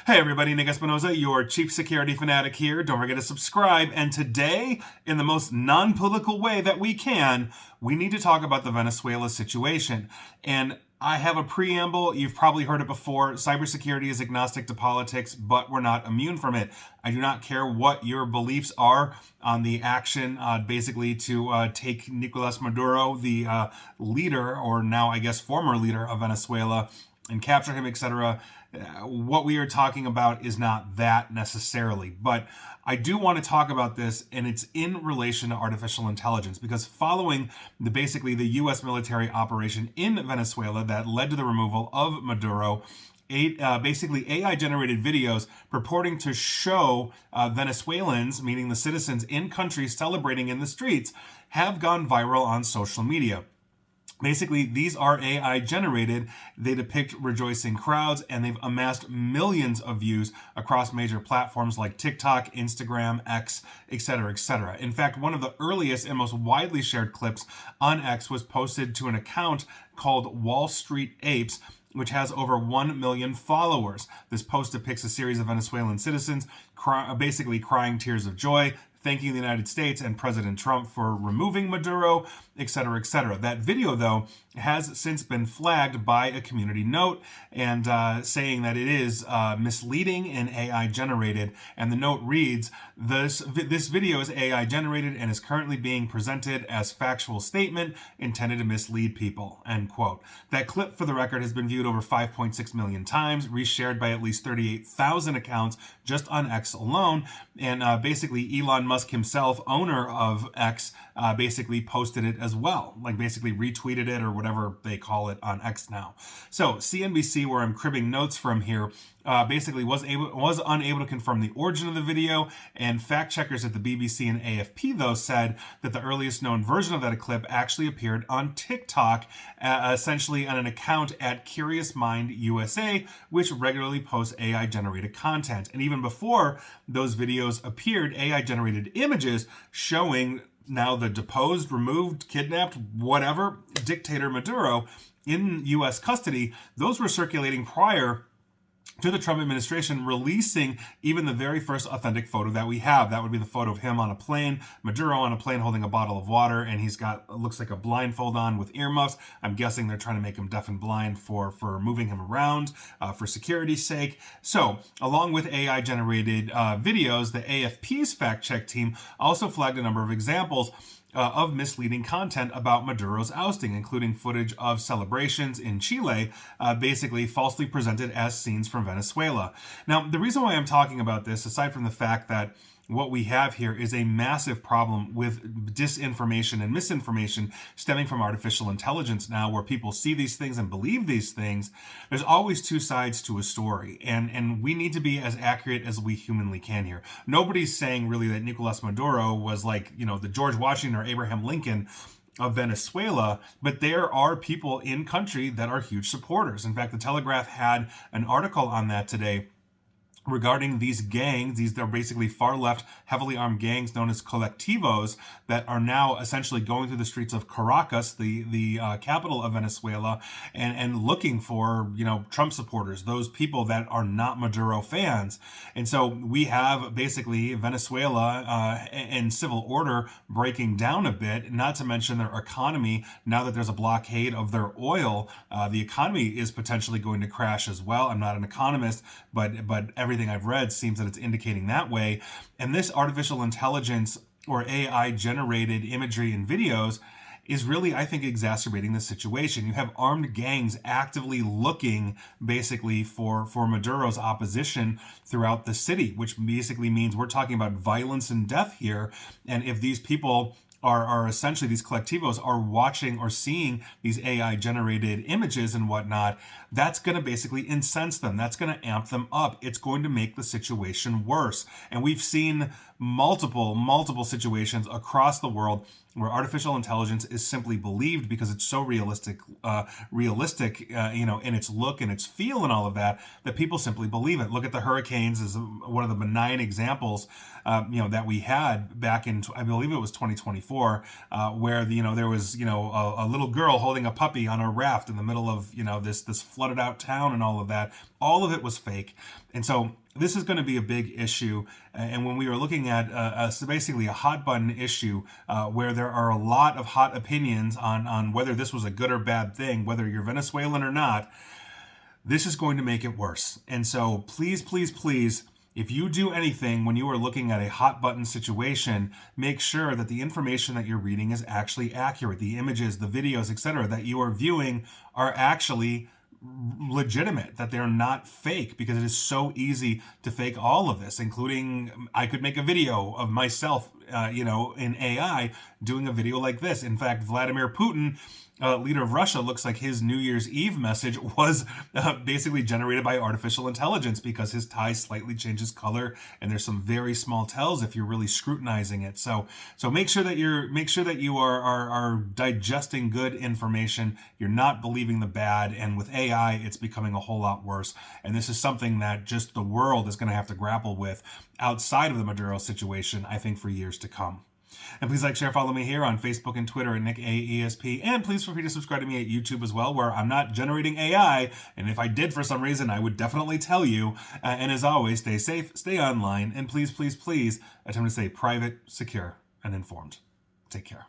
Hey everybody, Nick Espinoza, your chief security fanatic here. Don't forget to subscribe. And today, in the most non-political way that we can, we need to talk about the Venezuela situation. And I have a preamble. You've probably heard it before. Cybersecurity is agnostic to politics, but we're not immune from it. I do not care what your beliefs are on the action, basically to take Nicolas Maduro, the leader, or now I guess former leader of Venezuela, and capture him, etc. What we are talking about is not that necessarily, but I do want to talk about this, and it's in relation to artificial intelligence, because following basically the U.S. military operation in Venezuela that led to the removal of Maduro, basically AI-generated videos purporting to show Venezuelans, meaning the citizens in countries celebrating in the streets, have gone viral on social media. Basically, these are AI generated. They depict rejoicing crowds, and they've amassed millions of views across major platforms like TikTok, Instagram, X, etc., etc. In fact, one of the earliest and most widely shared clips on X was posted to an account called Wall Street Apes, which has over 1 million followers. This post depicts a series of Venezuelan citizens basically crying tears of joy, thanking the United States and President Trump for removing Maduro, etc., etc. That video, though, has since been flagged by a community note and saying that it is misleading and AI generated. And the note reads, this video is AI generated and is currently being presented as factual statement intended to mislead people, end quote. That clip, for the record, has been viewed over 5.6 million times, reshared by at least 38,000 accounts just on X alone. And basically, Elon Musk himself, owner of X, basically posted it as well, like basically retweeted it or whatever they call it on X now. So CNBC, where I'm cribbing notes from here, basically was unable to confirm the origin of the video, and fact checkers at the BBC and AFP, though, said that the earliest known version of that clip actually appeared on TikTok, essentially on an account at Curious Mind USA, which regularly posts AI-generated content. And even before those videos appeared, AI-generated images showing now the deposed, removed, kidnapped, whatever, dictator Maduro in U.S. custody, those were circulating prior to the Trump administration releasing even the very first authentic photo that we have. That would be the photo of him on a plane, Maduro on a plane holding a bottle of water, and he's got, looks like a blindfold on with earmuffs. I'm guessing they're trying to make him deaf and blind for moving him around for security's sake. So, along with AI-generated videos, the AFP's fact-check team also flagged a number of examples of misleading content about Maduro's ousting, including footage of celebrations in Chile, basically falsely presented as scenes from Venezuela. Now, the reason why I'm talking about this, aside from the fact that what we have here is a massive problem with disinformation and misinformation stemming from artificial intelligence now, where people see these things and believe these things. There's always two sides to a story, and we need to be as accurate as we humanly can here. Nobody's saying really that Nicolas Maduro was like, you know, the George Washington or Abraham Lincoln of Venezuela, but there are people in country that are huge supporters. In fact, the Telegraph had an article on that today regarding these gangs. They're basically far-left, heavily armed gangs known as colectivos that are now essentially going through the streets of Caracas, the capital of Venezuela, and looking for, you know, Trump supporters, those people that are not Maduro fans. And so we have basically Venezuela and civil order breaking down a bit, not to mention their economy. Now that there's a blockade of their oil, the economy is potentially going to crash as well. I'm not an economist, but everything I've read seems that it's indicating that way. And this artificial intelligence or AI generated imagery and videos is really, I think, exacerbating the situation. You have armed gangs actively looking basically for Maduro's opposition throughout the city, which basically means we're talking about violence and death here. And if these people are essentially, these collectivos are watching or seeing these AI generated images and whatnot, that's going to basically incense them. That's going to amp them up. It's going to make the situation worse. And we've seen multiple situations across the world where artificial intelligence is simply believed because it's so realistic, in its look and its feel and all of that, that people simply believe it. Look at the hurricanes as one of the benign examples, that we had back in, I believe it was 2024, where there was a little girl holding a puppy on a raft in the middle of this flooded out town and all of that. All of it was fake, and so this is going to be a big issue. And when we are looking at so basically a hot button issue, where there are a lot of hot opinions on whether this was a good or bad thing, whether you're Venezuelan or not, this is going to make it worse. And so please, please, please, if you do anything when you are looking at a hot button situation, make sure that the information that you're reading is actually accurate. The images, the videos, etc., that you are viewing are actually legitimate, that they're not fake, because it is so easy to fake all of this, including I could make a video of myself, in AI doing a video like this. In fact, Vladimir Putin, leader of Russia, looks like his New Year's Eve message was basically generated by artificial intelligence, because his tie slightly changes color and there's some very small tells if you're really scrutinizing it. So make sure that you are digesting good information. You're not believing the bad, and with AI, it's becoming a whole lot worse. And this is something that just the world is going to have to grapple with outside of the Maduro situation, I think, for years to come. And please like, share, follow me here on Facebook and Twitter at NickAESP. And please feel free to subscribe to me at YouTube as well, where I'm not generating AI. And if I did for some reason, I would definitely tell you. And as always, stay safe, stay online, and please, please, please attempt to stay private, secure, and informed. Take care.